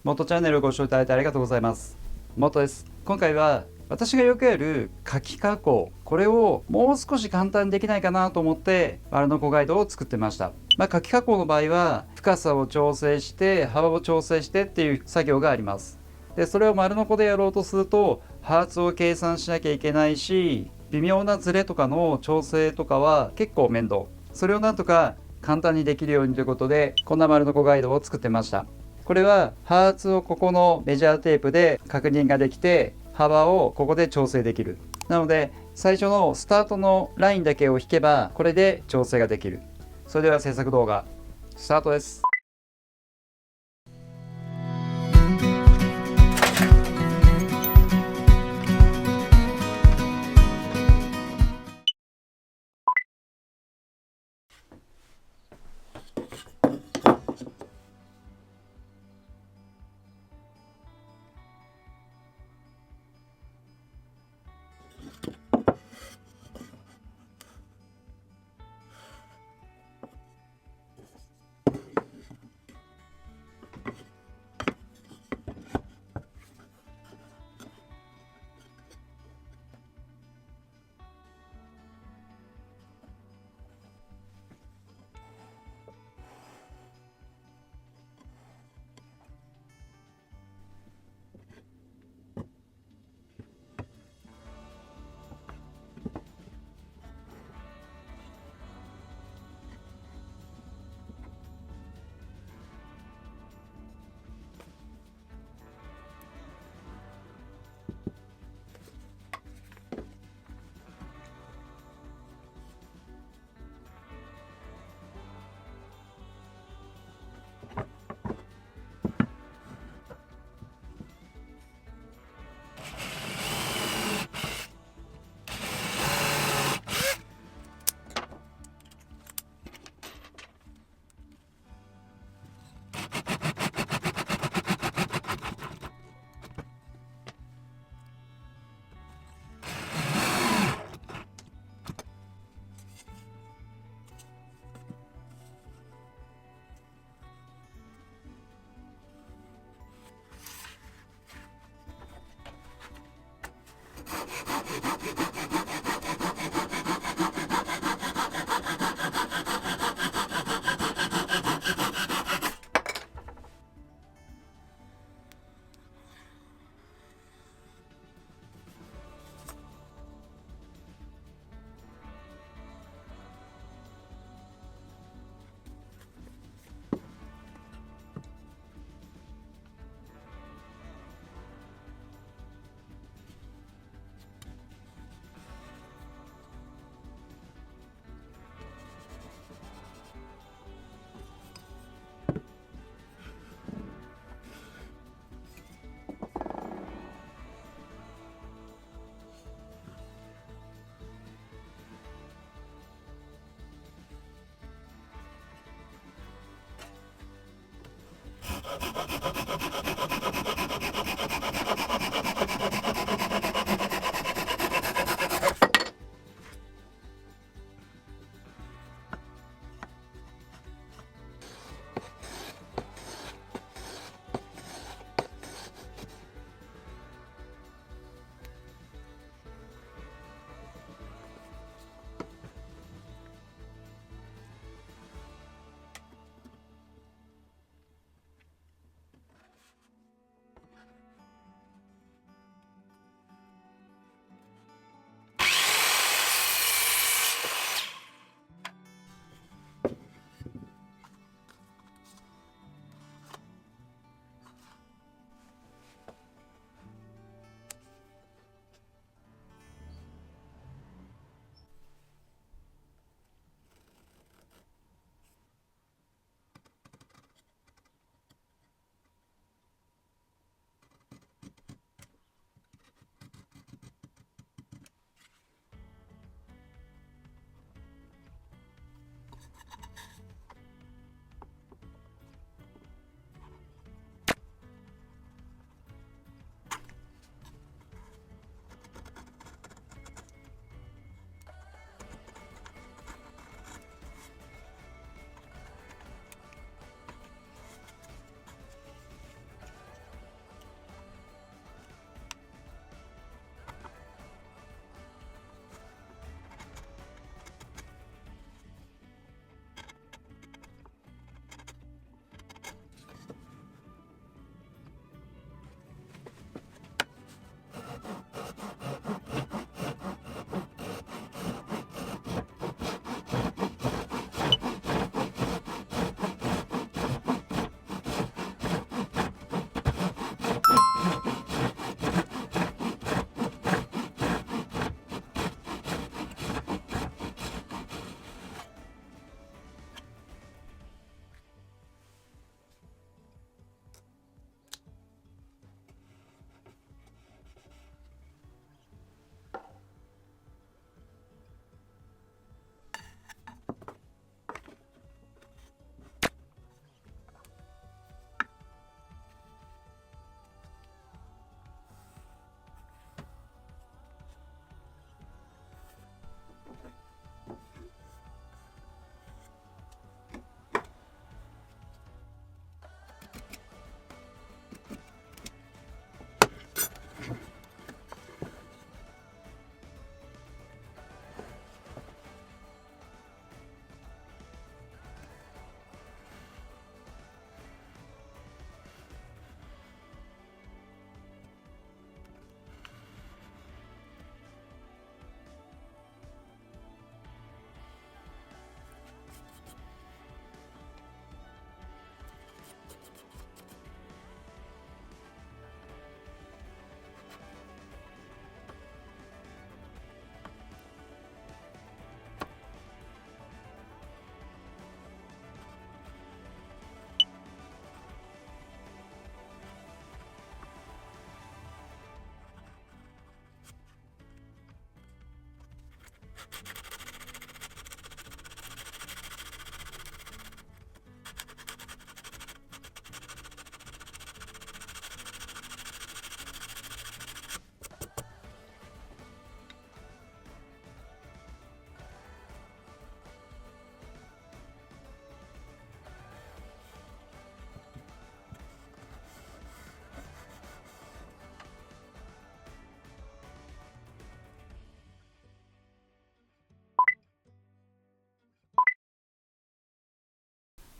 元チャンネルをご視聴いただいてありがとうございます。元です。今回は私がよくやる書き加工、これをもう少し簡単にできないかなと思って丸のこガイドを作ってました。書き加工の場合は深さを調整して幅を調整してっていう作業があります。でそれを丸のこでやろうとするとパーツを計算しなきゃいけないし、微妙なズレとかの調整とかは結構面倒。それをなんとか簡単にできるようにということでこんな丸のこガイドを作ってました。これはパーツをここのメジャーテープで確認ができて、幅をここで調整できる。なので最初のスタートのラインだけを引けばこれで調整ができる。それでは制作動画スタートです。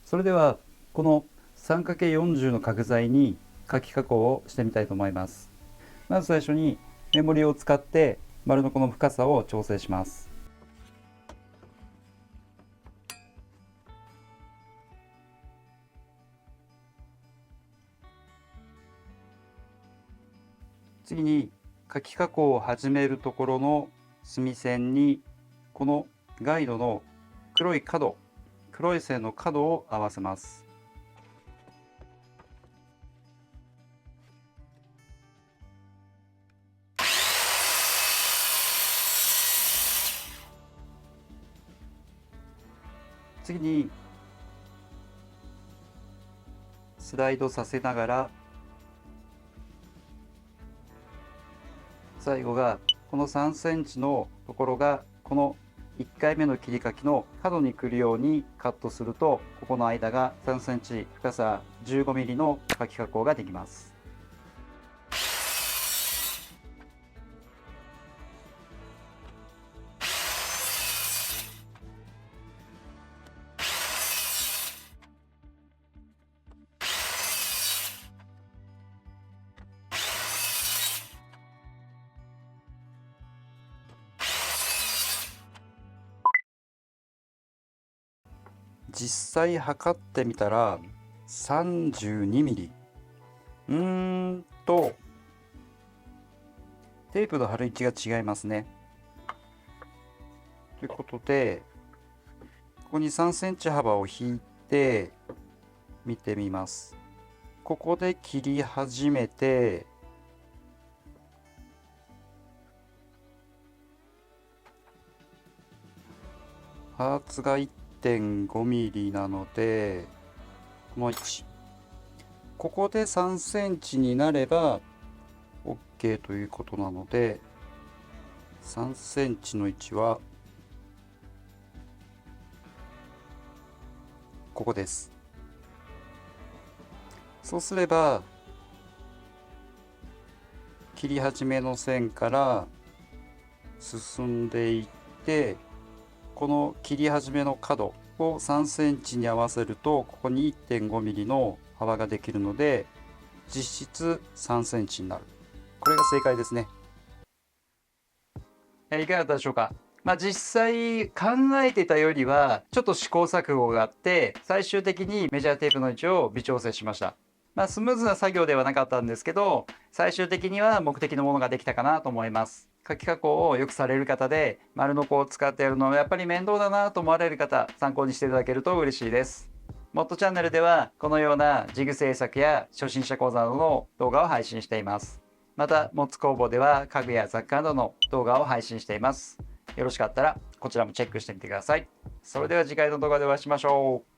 それではこの 3×40 の角材に書き加工をしてみたいと思います。まず最初にメモリを使って丸のこの深さを調整します。次に書き加工を始めるところの墨線にこのガイドの黒い線の角を合わせます。次にスライドさせながら最後がこの3センチのところがこの1回目の切り欠きの角に来るようにカットすると、ここの間が3センチ深さ15ミリの書き加工ができます。実際測ってみたら32ミリ。テープの貼る位置が違いますね。ということで、ここに3センチ幅を引いて見てみます。ここで切り始めて、パーツが1.5ミリなので、この位置。ここで3センチになれば OK ということなので、3センチの位置はここです。そうすれば切り始めの線から進んでいって、この切り始めの角を3センチに合わせると、ここに 1.5 ミリの幅ができるので、実質3センチになる。これが正解ですね。いかがだったでしょうか。実際考えてたよりはちょっと試行錯誤があって、最終的にメジャーテープの位置を微調整しました。スムーズな作業ではなかったんですけど、最終的には目的のものができたかなと思います。書き加工をよくされる方で、丸ノコを使ってやるのはやっぱり面倒だなと思われる方、参考にしていただけると嬉しいです。モットチャンネルではこのようなジグ製作や初心者講座などの動画を配信しています。またモッツ工房では家具や雑貨などの動画を配信しています。よろしかったらこちらもチェックしてみてください。それでは次回の動画でお会いしましょう。